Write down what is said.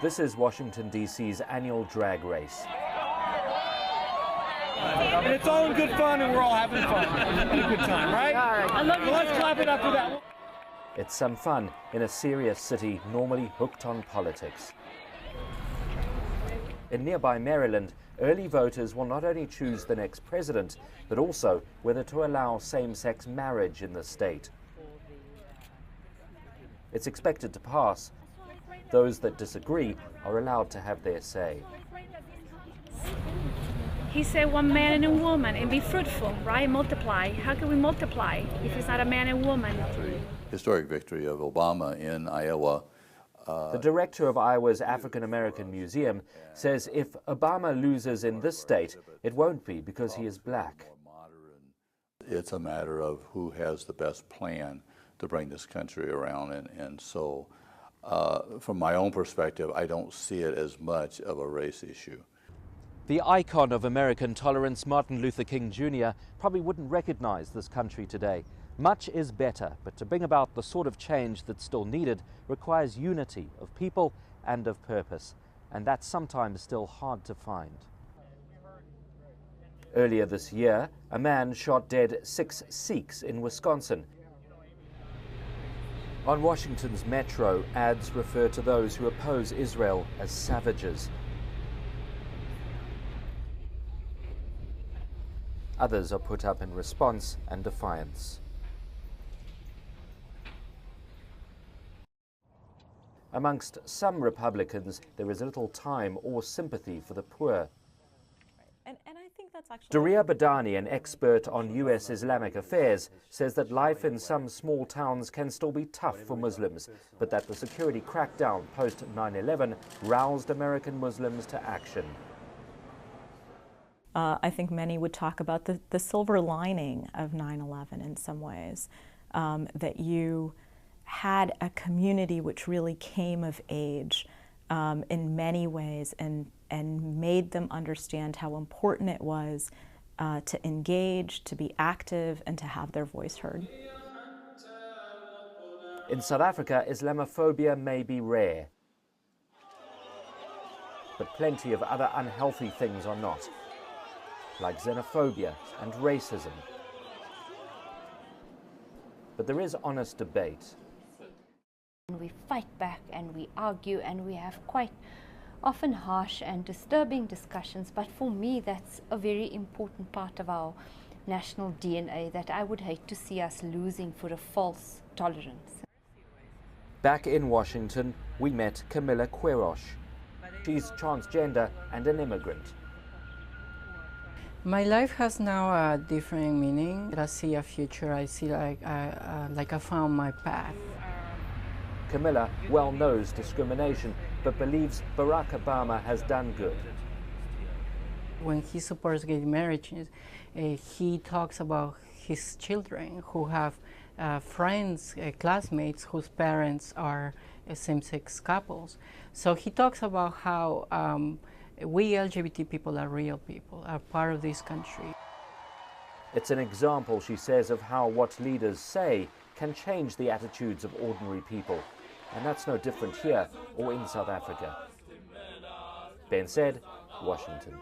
This is Washington, D.C.'s annual drag race. And it's all in good fun, and we're all having fun and a good time, right? I love you. Well, let's clap it up for that. It's some fun in a serious city normally hooked on politics. In nearby Maryland, early voters will not only choose the next president, but also whether to allow same-sex marriage in the state. It's expected to pass. Those that disagree are allowed to have their say. He said one man and a woman and be fruitful, right? Multiply. How can we multiply if it's not a man and woman? Historic victory of Obama in Iowa. The director of Iowa's African American Museum says if Obama loses in this state, it won't be because he is black. It's a matter of who has the best plan to bring this country around, and so from my own perspective, I don't see it as much of a race issue. The icon of American tolerance, Martin Luther King Jr., probably wouldn't recognize this country today. Much is better, but to bring about the sort of change that's still needed requires unity of people and of purpose, and that's sometimes still hard to find. Earlier this year, a man shot dead 6 Sikhs in Wisconsin. On Washington's metro, ads refer to those who oppose Israel as savages. Others are put up in response and defiance. Amongst some Republicans, there is little time or sympathy for the poor. And I think that's actually... Daria Badani, an expert on U.S. Islamic affairs, says that life in some small towns can still be tough for Muslims, but that the security crackdown post 9/11 roused American Muslims to action. I think many would talk about the silver lining of 9/11 in some ways, that you had a community which really came of age in many ways and made them understand how important it was to engage, to be active, and to have their voice heard. In South Africa, Islamophobia may be rare, but plenty of other unhealthy things are not, like xenophobia and racism. But there is honest debate. We fight back and we argue and we have quite often harsh and disturbing discussions, but for me that's a very important part of our national DNA that I would hate to see us losing for a false tolerance. Back in Washington, we met Camilla Quiroz. She's transgender and an immigrant. My life has now a different meaning. I see a future. I see like I found my path. Camilla well knows discrimination, but believes Barack Obama has done good. When he supports gay marriages, he talks about his children who have friends, classmates whose parents are same-sex couples. So he talks about how we LGBT people are real people, are part of this country. It's an example, she says, of how what leaders say can change the attitudes of ordinary people. And that's no different here or in South Africa. Ben said, Washington.